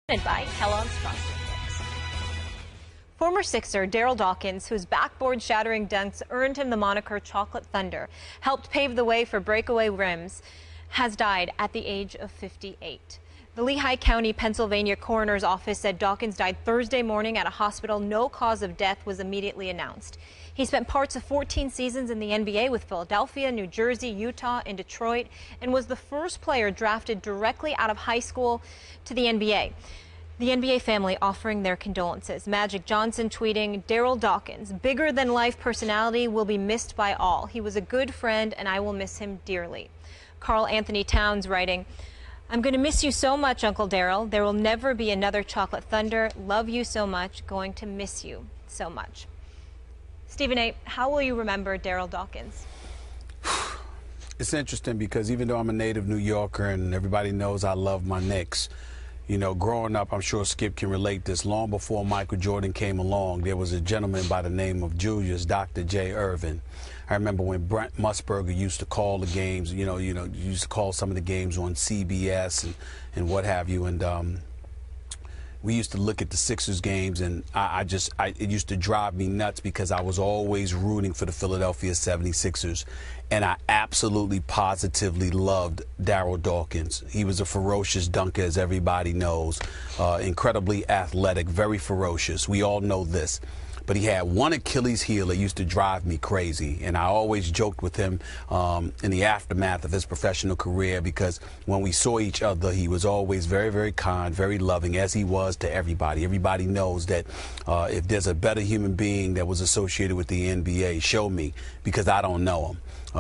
By Kellogg's Frosted Flakes. Former Sixer Darryl Dawkins, whose backboard-shattering dunks earned him the moniker Chocolate Thunder, helped pave the way for breakaway rims, has died at the age of 58. The Lehigh County, Pennsylvania coroner's office said Dawkins died Thursday morning at a hospital. No cause of death was immediately announced. He spent parts of 14 seasons in the NBA with Philadelphia, New Jersey, Utah, and Detroit, and was the first player drafted directly out of high school to the NBA. The NBA family offering their condolences. Magic Johnson tweeting, "Darryl Dawkins, bigger-than-life personality, will be missed by all. He was a good friend, and I will miss him dearly." Carl Anthony Towns writing, "I'm going to miss you so much, Uncle Darryl. There will never be another Chocolate Thunder. Love you so much. Going to miss you so much." Stephen A., how will you remember Darryl Dawkins? It's interesting because even though I'm a native New Yorker and everybody knows I love my Knicks, you know, growing up, I'm sure Skip can relate this, long before Michael Jordan came along, there was a gentleman by the name of Julius, Dr. J. Irvin. I remember when Brent Musburger used to call the games, used to call some of the games on CBS and what have you, and we used to look at the Sixers games, and it used to drive me nuts because I was always rooting for the Philadelphia 76ers, and I absolutely positively loved Darryl Dawkins. He was a ferocious dunker, as everybody knows, incredibly athletic, very ferocious. We all know this. But he had one Achilles heel that used to drive me crazy, and I always joked with him in the aftermath of his professional career, because when we saw each other, he was always very, very kind, very loving, as he was to everybody. Everybody knows that if there's a better human being that was associated with the NBA, show me, because I don't know him.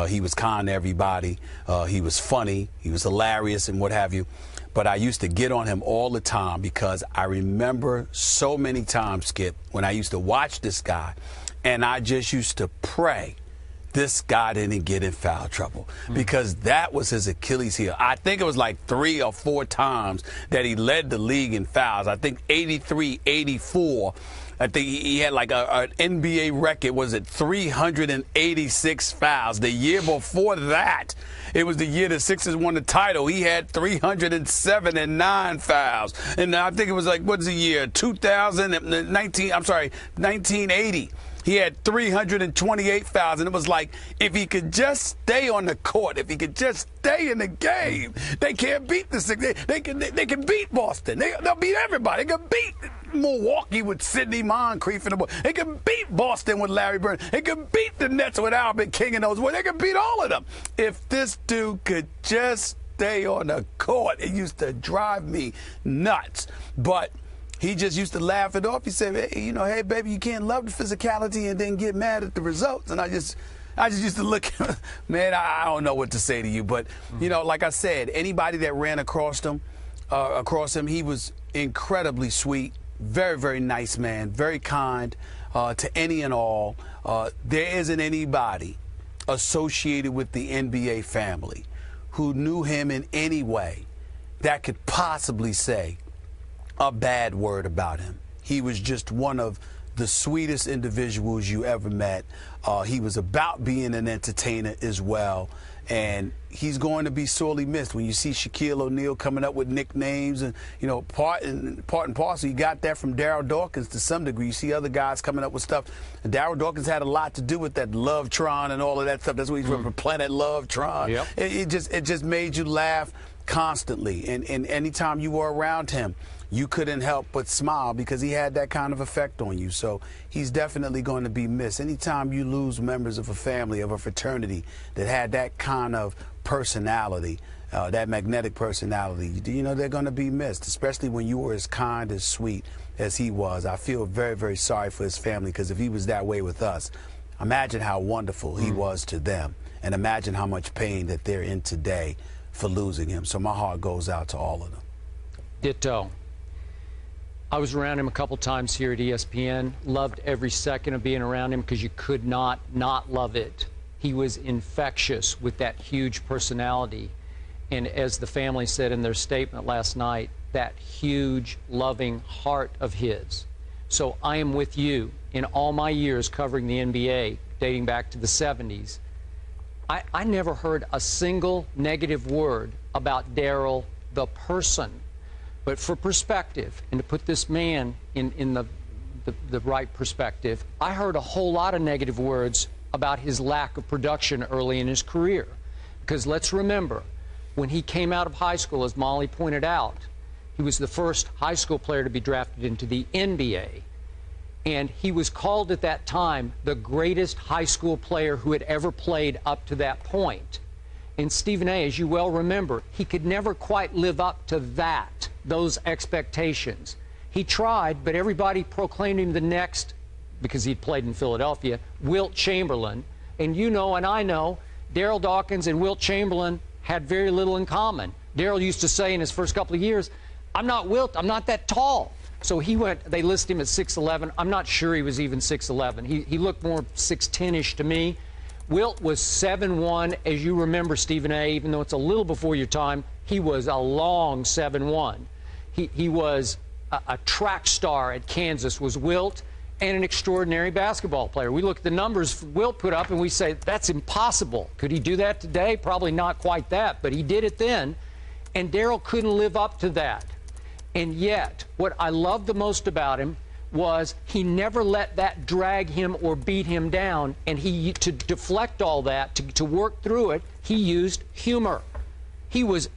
He was kind to everybody. He was funny. He was hilarious and what have you. But I used to get on him all the time because I remember so many times, Skip, when I used to watch this guy, and I just used to pray this guy didn't get in foul trouble, because that was his Achilles heel. I think it was like 3 or 4 times that he led the league in fouls. I think 83, 84. I think he had like an NBA record, was it 386 fouls. The year before that, it was the year the Sixers won the title. He had 379 fouls. And I think it was like, what's the year? 1980. He had 328 fouls, and it was like, if he could just stay on the court, if he could just stay in the game, they can't beat the Sixers. They can beat Boston. They'll beat everybody. They can beat Milwaukee with Sidney Moncrief and the boy. They can beat Boston with Larry Bird. They can beat the Nets with Albert King and those boys. They can beat all of them. If this dude could just stay on the court, it used to drive me nuts. But he just used to laugh it off. He said, hey, hey, baby, you can't love the physicality and then get mad at the results. And I just used to look, man, I don't know what to say to you. But, like I said, anybody that ran across him, he was incredibly sweet, very, very nice man, very kind to any and all. There isn't anybody associated with the NBA family who knew him in any way that could possibly say a bad word about him. He was just one of the sweetest individuals you ever met. He was about being an entertainer as well, and he's going to be sorely missed. When you see Shaquille O'Neal coming up with nicknames, and part and parcel, you got that from Darryl Dawkins to some degree. You see other guys coming up with stuff. And Darryl Dawkins had a lot to do with that Lovetron and all of that stuff. That's what he's from, Planet Lovetron. Yep. It just made you laugh constantly, and anytime you were around him, you couldn't help but smile because he had that kind of effect on you. So he's definitely going to be missed. Anytime you lose members of a family, of a fraternity that had that kind of personality, that magnetic personality, they're going to be missed, especially when you were as kind, as sweet as he was. I feel very, very sorry for his family, because if he was that way with us, imagine how wonderful he was to them, and imagine how much pain that they're in today for losing him. So my heart goes out to all of them. Ditto. I was around him a couple times here at ESPN. Loved every second of being around him because you could not love it. He was infectious with that huge personality. And as the family said in their statement last night, that huge, loving heart of his. So I am with you. In all my years covering the NBA, dating back to the 70s, I never heard a single negative word about Darryl, the person. But for perspective, and to put this man in the right perspective, I heard a whole lot of negative words about his lack of production early in his career. Because let's remember, when he came out of high school, as Molly pointed out, he was the first high school player to be drafted into the NBA. And he was called at that time the greatest high school player who had ever played up to that point. And Stephen A., as you well remember, he could never quite live up to those expectations. He tried, but everybody proclaimed him the next, because he'd played in Philadelphia, Wilt Chamberlain. And you know, and I know, Darryl Dawkins and Wilt Chamberlain had very little in common. Darryl used to say in his first couple of years, I'm not Wilt, I'm not that tall. So he went, they listed him at 6'11". I'm not sure he was even 6'11". He looked more 6'10"-ish to me. Wilt was 7'1", as you remember, Stephen A., even though it's a little before your time, he was a long 7'1". He was a track star at Kansas, was Wilt, and an extraordinary basketball player. We look at the numbers Wilt put up and we say, that's impossible. Could he do that today? Probably not quite that, but he did it then. And Darryl couldn't live up to that. And yet, what I loved the most about him was he never let that drag him or beat him down. And to deflect all that, to work through it, he used humor. He was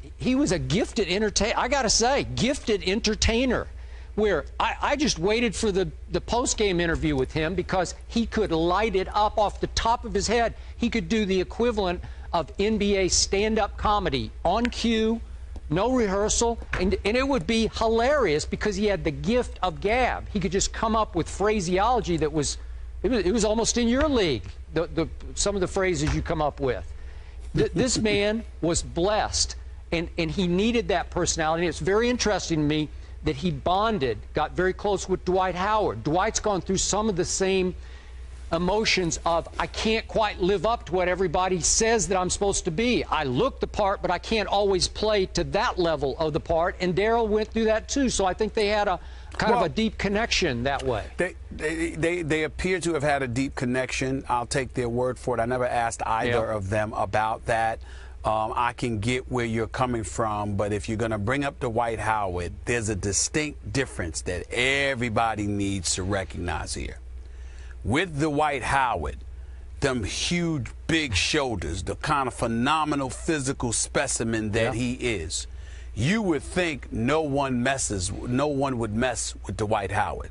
a gifted entertainer. I got to say, gifted entertainer. Where I just waited for the post-game interview with him because he could light it up off the top of his head. He could do the equivalent of NBA stand-up comedy on cue, no rehearsal, and it would be hilarious because he had the gift of gab. He could just come up with phraseology that was almost in your league, some of the phrases you come up with. This man was blessed, and he needed that personality. And it's very interesting to me that he got very close with Dwight Howard. Dwight's gone through some of the same emotions of, I can't quite live up to what everybody says that I'm supposed to be. I look the part, but I can't always play to that level of the part. And Darryl went through that too. So I think they had a kind of a deep connection that way. They appear to have had a deep connection. I'll take their word for it. I never asked either of them about that. I can get where you're coming from, but if you're going to bring up Dwight Howard, there's a distinct difference that everybody needs to recognize here. With Dwight Howard, them huge, big shoulders, the kind of phenomenal physical specimen that he is, you would think no one would mess with Dwight Howard.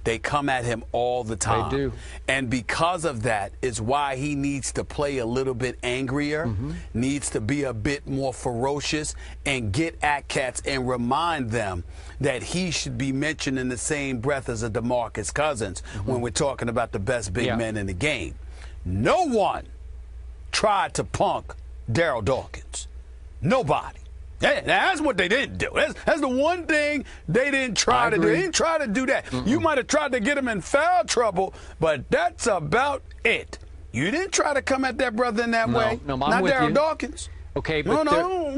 They come at him all the time. They do. And because of that is why he needs to play a little bit angrier, needs to be a bit more ferocious, and get at cats and remind them that he should be mentioned in the same breath as a DeMarcus Cousins when we're talking about the best big men in the game. No one tried to punk Darryl Dawkins. Nobody. That's what they didn't do. That's the one thing they didn't try to do. They didn't try to do that. You might have tried to get him in foul trouble, but that's about it. You didn't try to come at that brother in that way. No, not Darryl Dawkins. Okay, but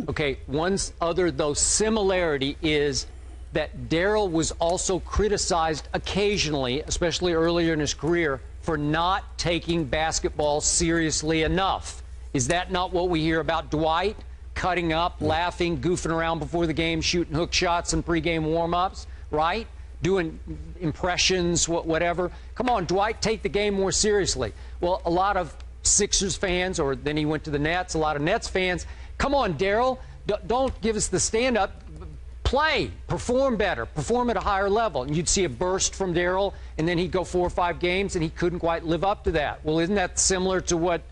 okay, one other though similarity is that Darryl was also criticized occasionally, especially earlier in his career, for not taking basketball seriously enough. Is that not what we hear about Dwight? Cutting up, laughing, goofing around before the game, shooting hook shots and pregame warm-ups, right? Doing impressions, whatever. Come on, Dwight, take the game more seriously. Well, a lot of Sixers fans, or then he went to the Nets, a lot of Nets fans, come on, Darryl, don't give us the stand-up. Play, perform better, perform at a higher level. And you'd see a burst from Darryl, and then he'd go 4 or 5 games, and he couldn't quite live up to that. Well, isn't that similar to what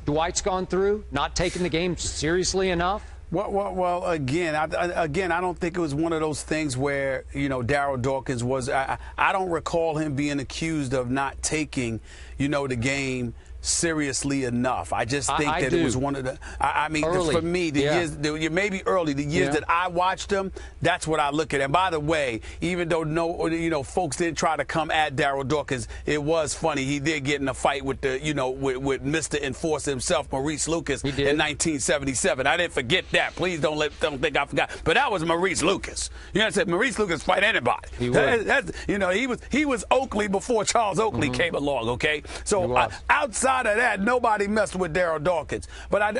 Dwight's gone through, not taking the game seriously enough? Well, again, I don't think it was one of those things where, Darryl Dawkins was. I don't recall him being accused of not taking, the game seriously enough. I just think that it was one of the. I mean, for me, the years, maybe early, the years that I watched him, that's what I look at. And by the way, even though folks didn't try to come at Darryl Dawkins, it was funny. He did get in a fight with the, with Mr. Enforcer himself, Maurice Lucas, in 1977. I didn't forget that. Please don't think I forgot. But that was Maurice Lucas. You know what I'm saying? Maurice Lucas fight anybody. He would. He was Oakley before Charles Oakley came along. Okay, so outside of that, nobody messed with Darryl Dawkins. But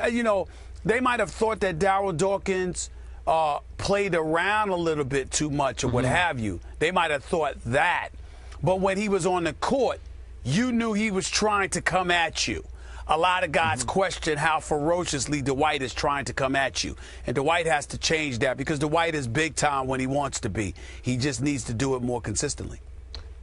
they might have thought that Darryl Dawkins played around a little bit too much or what have you. They might have thought that. But when he was on the court, you knew he was trying to come at you. A lot of guys question how ferociously Dwight is trying to come at you. And Dwight has to change that because Dwight is big time when he wants to be. He just needs to do it more consistently.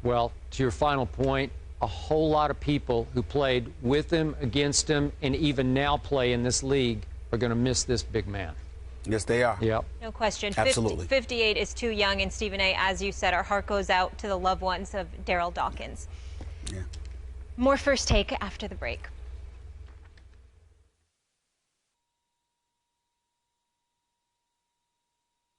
Well, to your final point, a whole lot of people who played with him, against him, and even now play in this league are going to miss this big man. Yes, they are. Yep. No question. Absolutely. 58 is too young. And Stephen A., as you said, our heart goes out to the loved ones of Darryl Dawkins. Yeah. More First Take after the break.